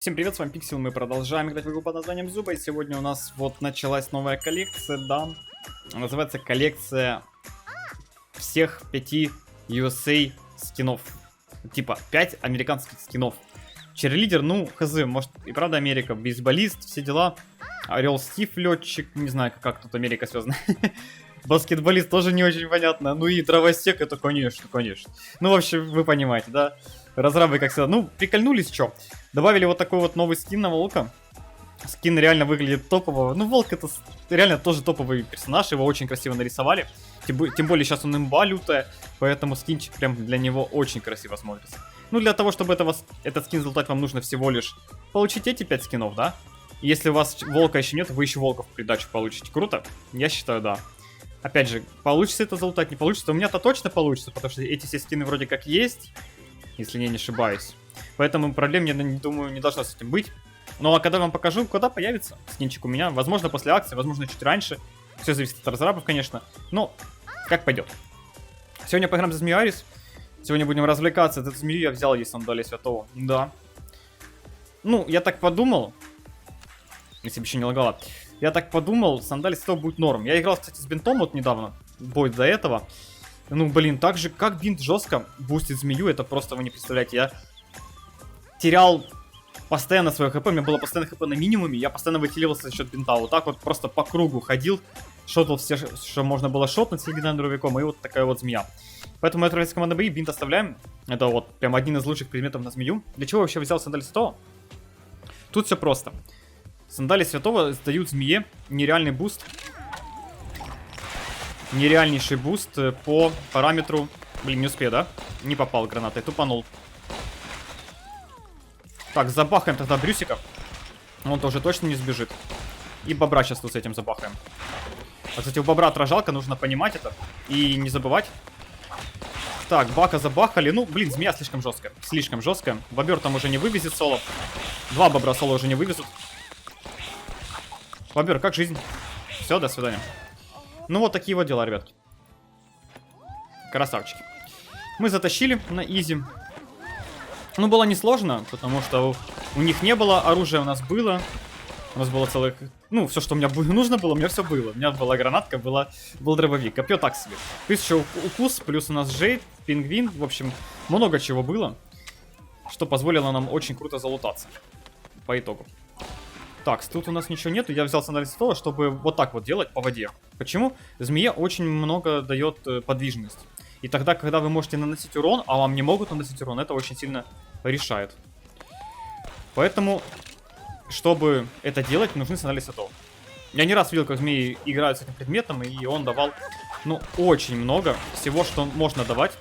Всем привет, с вами Пиксел, мы продолжаем играть в игру под названием Зуба, и сегодня у нас вот началась новая коллекция, да, называется коллекция всех 5 USA скинов, типа 5 американских скинов. Черлидер, ну, хз, может и правда Америка, бейсболист, все дела, Орел Стив, летчик, не знаю, как тут Америка связана. Баскетболист тоже не очень понятно, ну и дровосек, это конечно. Ну, в общем, вы понимаете, да? Разрабы, как всегда, ну, прикольнулись, чё. Добавили вот такой вот новый скин на волка. Скин реально выглядит топово. Ну, волк это реально тоже топовый персонаж, его очень красиво нарисовали. Тем более сейчас он имба лютая, поэтому скинчик прям для него очень красиво смотрится. Ну, для того, чтобы этот скин залутать, вам нужно всего лишь получить эти 5 скинов, да? Если у вас волка еще нет, вы еще волков в придачу получите. Круто? Я считаю, да. Опять же, получится это залутать, не получится. У меня-то точно получится, потому что эти все скины вроде как есть, если я не ошибаюсь. Поэтому проблем, я думаю, не должно с этим быть. Ну а когда вам покажу, когда появится скинчик у меня, возможно после акции, возможно чуть раньше. Все зависит от разрабов, конечно. Но как пойдет. Сегодня поиграем за Змею Арис. Сегодня будем развлекаться. Эту змею я взял, если Сандали Святого. Да. Ну, я так подумал. Если бы еще не лагало. Я так подумал, Сандали Святого будет норм. Я играл, кстати, с бинтом вот недавно. Бой до этого. Ну, блин, так же, как бинт жестко бустит змею, это просто вы не представляете. Я терял постоянно свое хп, у меня было постоянно хп на минимуме, я постоянно вытеливался за счет бинта. Вот так вот просто по кругу ходил, шотал все, что можно было шотнуть с легендарным дровяком, и вот такая вот змея. Поэтому мы отправились в командный бои, бинт оставляем. Это вот прям один из лучших предметов на змею. Для чего я вообще взял Сандали Святого? Тут все просто. Сандали Святого дают змее нереальный буст. Нереальнейший буст по параметру... Блин, не успею, да? Не попал гранатой, тупанул. Так, забахаем тогда Брюсика. Он тоже точно не сбежит. И бобра сейчас тут с этим забахаем. А, кстати, у бобра отражалка, нужно понимать это. И не забывать. Так, бака забахали. Ну, блин, змея слишком жесткая. Слишком жесткая. Бобер там уже не вывезет соло. Два бобра соло уже не вывезут. Бобер, как жизнь? Все, до свидания. Ну, вот такие вот дела, ребятки. Красавчики. Мы затащили на изи. Ну, было несложно, потому что у них не было оружия, у нас было. У нас было целых... Ну, все, что у меня нужно было, у меня все было. У меня была гранатка, был дробовик. Копье так себе. Плюс еще укус, плюс у нас Джейд, пингвин. В общем, много чего было, что позволило нам очень круто залутаться. По итогу. Так, тут у нас ничего нету. Я взял Сандали Святого, чтобы вот так вот делать по воде. Почему? Змея очень много дает подвижность. И тогда, когда вы можете наносить урон, а вам не могут наносить урон, это очень сильно решает. Поэтому, чтобы это делать, нужны Сандали Святого. Я не раз видел, как змеи играют с этим предметом, и он давал, ну, очень много всего, что можно давать.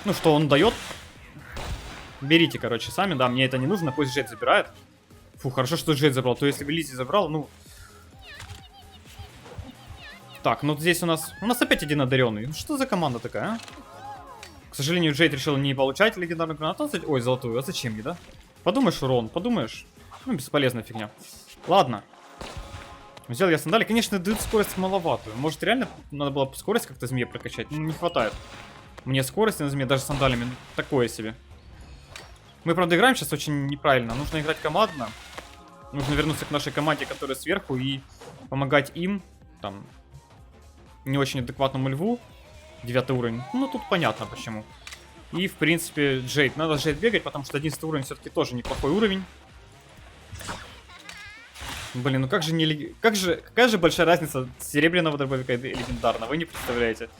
Ну, что он дает. Берите, короче, сами, да, мне это не нужно, пусть Джет забирает. Фу, хорошо, что Джет забрал, то если бы Лизи забрал, ну... Так, ну здесь у нас опять один одаренный. Ну что за команда такая, а? К сожалению, Джейд решил не получать легендарную гранату. Ой, золотую, а зачем ей, да? Подумаешь, урон, подумаешь. Ну, бесполезная фигня. Ладно. Взял я сандали. Конечно, дают скорость маловатую. Может, реально надо было скорость как-то змеи прокачать? Ну, не хватает. Мне скорости на змеи, даже с сандалями, такое себе. Мы, правда, играем сейчас очень неправильно. Нужно играть командно. Нужно вернуться к нашей команде, которая сверху, и помогать им. Там, не очень адекватному льву. 9 уровень. Ну, тут понятно почему. И, в принципе, Джейд. Надо Джейд бегать, потому что 11 уровень все-таки тоже неплохой уровень. Блин, ну как же не... Какая же большая разница серебряного дробовика и легендарного, вы не представляете.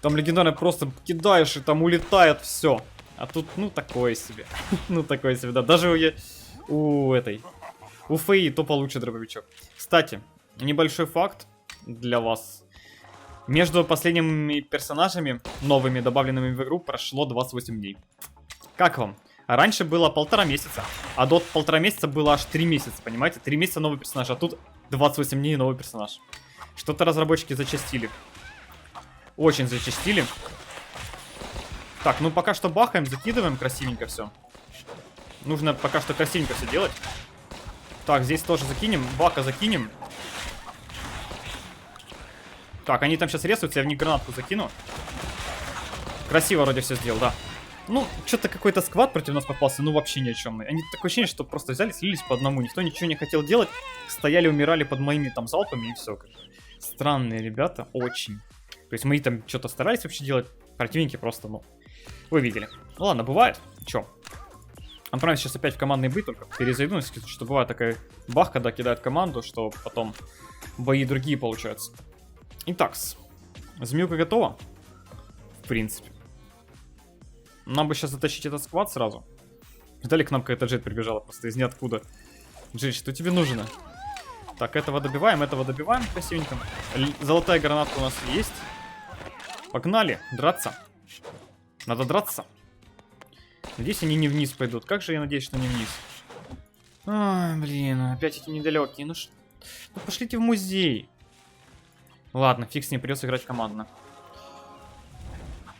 Там легендарный просто кидаешь, и там улетает все. А тут, ну, такое себе. Ну, такое себе, да. Даже у Феи то получше дробовичок. Кстати, небольшой факт для вас. Между последними персонажами, новыми, добавленными в игру, прошло 28 дней. Как вам? Раньше было 1,5 месяца, а до 1,5 месяца было аж 3 месяца, понимаете? 3 месяца новый персонаж, а тут 28 дней новый персонаж. Что-то разработчики зачастили. Очень зачастили. Так, ну пока что бахаем, закидываем красивенько все. Нужно пока что красивенько все делать. Так, здесь тоже закинем, бака закинем. Так, они там сейчас резаются, я в них гранатку закину. Красиво вроде все сделал, да. Ну, что-то какой-то сквад против нас попался, ну вообще ни о чем. Они такое ощущение, что просто взяли, слились по одному. Никто ничего не хотел делать. Стояли, умирали под моими там залпами и все. Странные ребята, очень. То есть мы там что-то старались вообще делать. Противники просто, ну, вы видели. Ну ладно, бывает. Чё? Отправимся сейчас опять в командный бой, только перезайду, что бывает такая бах, когда кидают команду, что потом бои другие получаются. Итак, змеюка готова? В принципе. Нам бы сейчас затащить этот сквад сразу. Ждали, к нам какая-то Джет прибежала просто из ниоткуда. Джет, что тебе нужно? Так, этого добиваем красивенько. Золотая гранатка у нас есть. Погнали, драться. Надо драться. Надеюсь, они не вниз пойдут. Как же я надеюсь, что не вниз? Ай, блин, опять эти недалекие. Ну пошлите в музей. Ладно, фиг с ним, придется играть командно.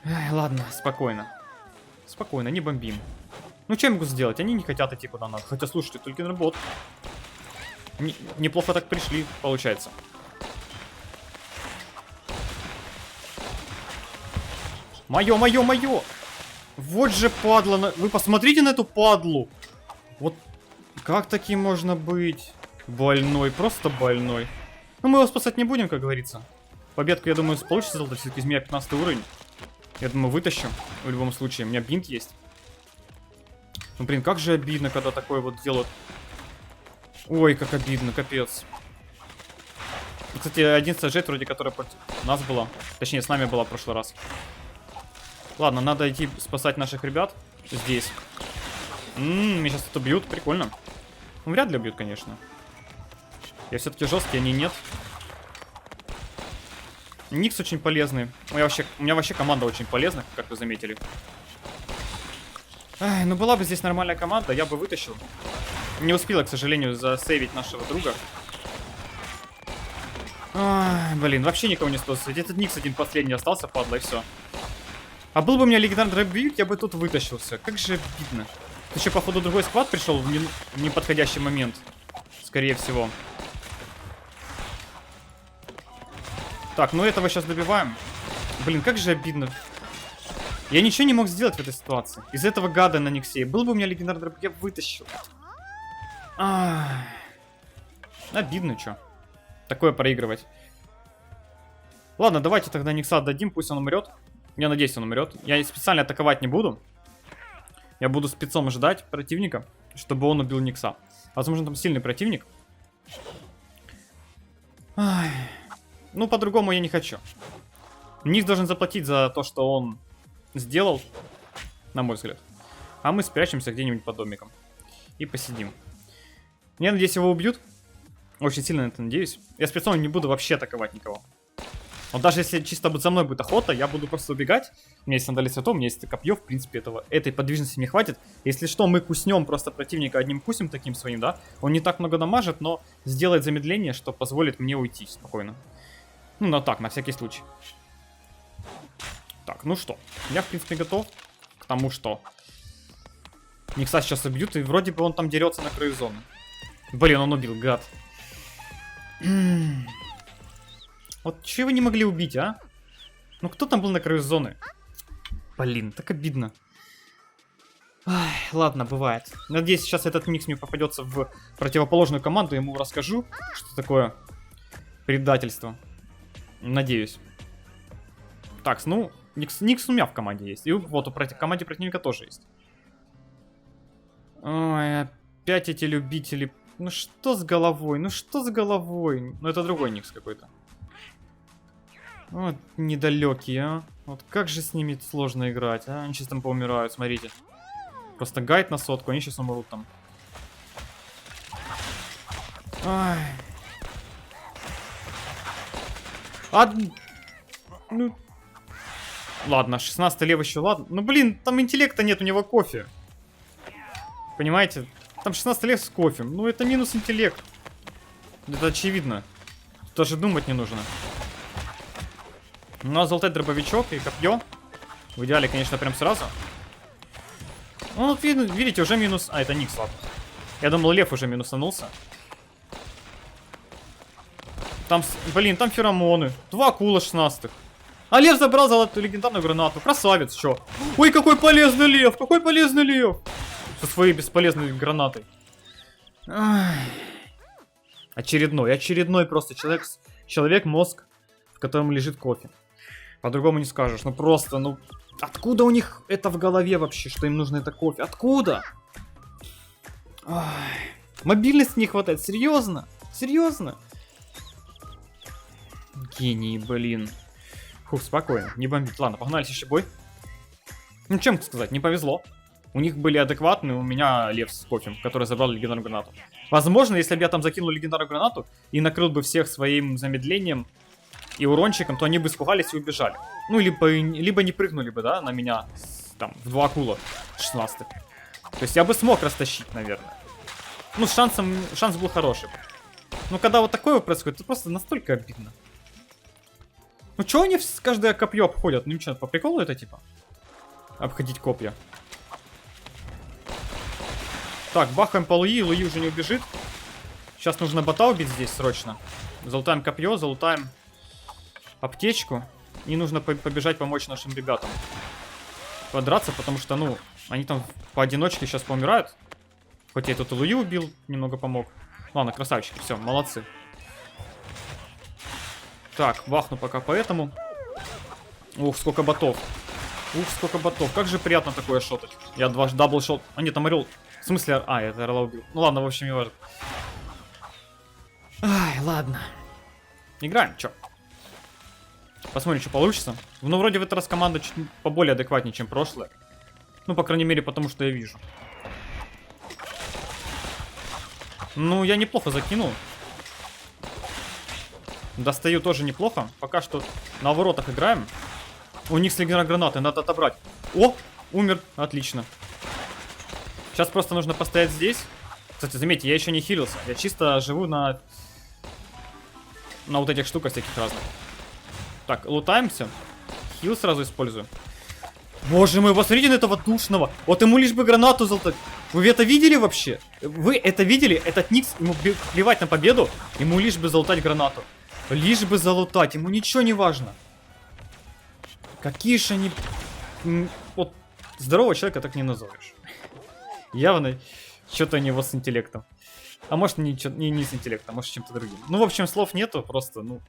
Ай, ладно, спокойно. Спокойно, не бомбим. Ну, что я могу сделать? Они не хотят идти куда надо. Хотя, слушайте, только на бот. Неплохо так пришли, получается. Мое! Вот же падла. Вы посмотрите на эту падлу. Вот как таким можно быть? Больной, просто больной. Ну, мы его спасать не будем, как говорится. Победку, я думаю, получится сделать. Все-таки из меня 15 уровень. Я думаю, вытащу. В любом случае, у меня бинт есть. Ну, блин, как же обидно, когда такое вот делают. Ой, как обидно, капец. Кстати, 11 жертв, вроде, которая против нас была. Точнее, с нами была в прошлый раз. Ладно, надо идти спасать наших ребят. Здесь. Меня сейчас это бьют, прикольно. Ну, вряд ли бьют, конечно. Я все-таки жесткий, они нет. Никс очень полезный. У меня вообще команда очень полезна, как вы заметили. Ай, ну была бы здесь нормальная команда, я бы вытащил. Не успела, к сожалению, засейвить нашего друга. Ай, блин, вообще никого не стоит. Этот Никс один последний остался, падла, и все. А был бы у меня легендарный дробовик, я бы тут вытащился. Как же обидно. Тут еще, походу, другой склад пришел в неподходящий момент. Скорее всего. Так, ну этого сейчас добиваем. Блин, как же обидно. Я ничего не мог сделать в этой ситуации. Из-за этого гада на Никсе. Был бы у меня легендарный дробовик, я бы вытащил. Обидно, чё. Такое проигрывать. Ладно, давайте тогда Никса отдадим, пусть он умрет. Я надеюсь, он умрет. Я специально атаковать не буду. Я буду спецом ждать противника, чтобы он убил Никса. Возможно, там сильный противник. Ай. Ну, по-другому я не хочу. Никс должен заплатить за то, что он сделал, на мой взгляд. А мы спрячемся где-нибудь под домиком. И посидим. Я надеюсь, его убьют. Очень сильно на это надеюсь. Я специально не буду вообще атаковать никого. Вот даже если чисто за мной будет охота, я буду просто убегать. У меня есть сандали цветов, у меня есть копье, в принципе, этой подвижности мне хватит. Если что, мы куснем просто противника одним кусем таким своим, да? Он не так много дамажит, но сделает замедление, что позволит мне уйти спокойно. Ну, на всякий случай. Так, ну что, я, в принципе, готов к тому, что Никса сейчас убьют, и вроде бы он там дерется на краю зоны. Блин, он убил, гад. Вот чего вы не могли убить, а? Ну кто там был на краю зоны? Блин, так обидно. Ай, ладно, бывает. Надеюсь, сейчас этот Никс мне попадется в противоположную команду, я ему расскажу, что такое предательство. Надеюсь. Так, ну, Никс у меня в команде есть. И вот в команде противника тоже есть. Ой, опять эти любители. Ну что с головой? Ну что с головой? Ну это другой Никс какой-то. Вот недалекие, а. Вот как же с ними сложно играть, а? Они сейчас там поумирают, смотрите. Просто гайд на сотку, они сейчас умрут там. Ай. Ну... Ладно, 16 лев еще, ладно. Ну блин, там интеллекта нет, у него кофе. Понимаете? Там 16 лев с кофе. Ну это минус интеллект. Это очевидно. Даже думать не нужно. У нас золотой дробовичок и копье. В идеале, конечно, прям сразу. Ну, вот видите, уже минус... А, это Никс, ладно. Я думал, лев уже минусанулся. Там, блин, там феромоны. 2 акула 16. А лев забрал золотую легендарную гранату. Красавец, чё? Ой, какой полезный лев! Какой полезный лев! Со своей бесполезной гранатой. Ай. Очередной просто человек-мозг, в котором лежит кофе. По-другому не скажешь. Ну просто, ну... Откуда у них это в голове вообще, что им нужно это кофе? Откуда? Ай. Мобильности не хватает. Серьезно? Серьезно? Гений, блин. Фух, спокойно, не бомбить. Ладно, погнали еще бой. Ну, чем сказать, не повезло. У них были адекватные, у меня лев с кофем, который забрал легендарную гранату. Возможно, если бы я там закинул легендарную гранату и накрыл бы всех своим замедлением и урончиком, то они бы испугались и убежали. Ну, либо не прыгнули бы, да, на меня там в 2 акула 16. То есть я бы смог растащить, наверное. Ну, шанс был хороший. Но когда вот такое происходит, это просто настолько обидно. Ну чё они каждое копье обходят? Ну что, по приколу это типа? Обходить копья. Так, бахаем по Луи, Луи уже не убежит. Сейчас нужно бота убить здесь срочно. Залутаем копье, залутаем аптечку. И нужно побежать помочь нашим ребятам. Подраться, потому что, ну, они там поодиночке сейчас поумирают. Хоть я тут и Луи убил, немного помог. Ладно, красавчики, все, молодцы. Так, бахну пока по этому. Ух, сколько ботов. Ух, сколько ботов. Как же приятно такое шотать. Я дважды даблшот. А нет, там орел. В смысле, это орла убил. Ну ладно, в общем, не важно. Ай, ладно. Играем, чё? Посмотрим, что получится. Ну, вроде в этот раз команда чуть поболее адекватнее, чем прошлое. Ну, по крайней мере, потому что я вижу. Ну, я неплохо закинул. Достаю тоже неплохо. Пока что на воротах играем. У них слегендарные гранаты, надо отобрать. О, умер, отлично. Сейчас просто нужно постоять здесь. Кстати, заметьте, я еще не хилился. Я чисто живу на вот этих штуках всяких разных. Так, лутаемся. Хил сразу использую. Боже мой, посмотрите на этого душного. Вот ему лишь бы гранату залутать. Вы это видели вообще? Вы это видели? Этот Никс, ему плевать на победу. Ему лишь бы залутать гранату. Лишь бы залутать, ему ничего не важно. Какие же они... Вот здорового человека так не назовешь. Явно что-то у него с интеллектом. А может не с интеллектом, а может чем-то другим. Ну, в общем, слов нету, просто, ну...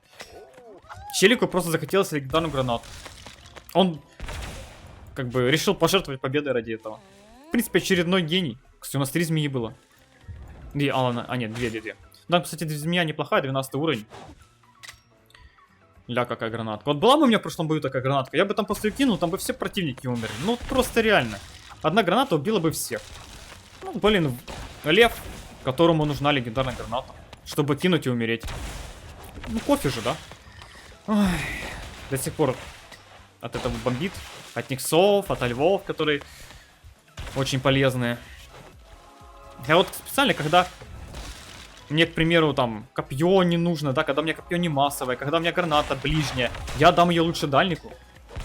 Челику просто захотелось легендарную гранату. Он, как бы, решил пожертвовать победой ради этого. В принципе, очередной гений. Кстати, у нас 3 змеи было. Нет, 2. Да, кстати, змея неплохая, 12 уровень. Ля, какая гранатка. Вот была бы у меня в прошлом бою такая гранатка, я бы там просто ее кинул, там бы все противники умерли. Ну, просто реально. Одна граната убила бы всех. Ну, блин, лев, которому нужна легендарная граната, чтобы кинуть и умереть. Ну, кофе же, да? Ой, до сих пор от этого бомбит. От никсов, от львов, которые очень полезные. Я вот специально, когда... Мне, к примеру, там, копье не нужно, да, когда у меня копье не массовое, когда у меня граната ближняя, я дам ее лучше дальнику.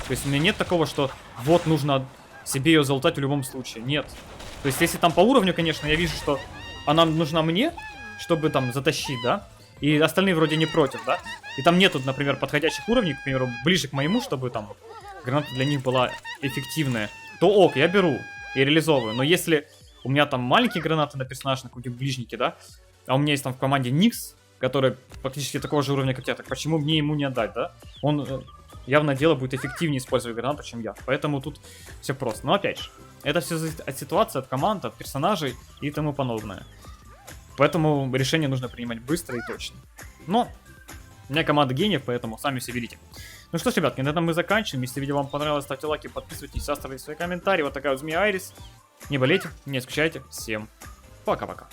То есть у меня нет такого, что вот нужно себе ее залутать в любом случае. Нет. То есть если там по уровню, конечно, я вижу, что она нужна мне, чтобы там затащить, да, и остальные вроде не против, да, и там нету, например, подходящих уровней, к примеру, ближе к моему, чтобы там граната для них была эффективная, то ок, я беру и реализовываю. Но если у меня там маленькие гранаты на персонаж, на какие-то ближники, да, а у меня есть там в команде Никс, который практически такого же уровня, как я, так почему мне ему не отдать, да? Он, явно дело, будет эффективнее использовать гранату, чем я. Поэтому тут все просто. Но опять же, это все зависит от ситуации, от команд, от персонажей и тому подобное. Поэтому решение нужно принимать быстро и точно. Но у меня команда гениев, поэтому сами все видите. Ну что ж, ребятки, на этом мы заканчиваем. Если видео вам понравилось, ставьте лайки, подписывайтесь, оставляйте свои комментарии. Вот такая вот змея Айрис. Не болейте, не скучайте. Всем пока-пока.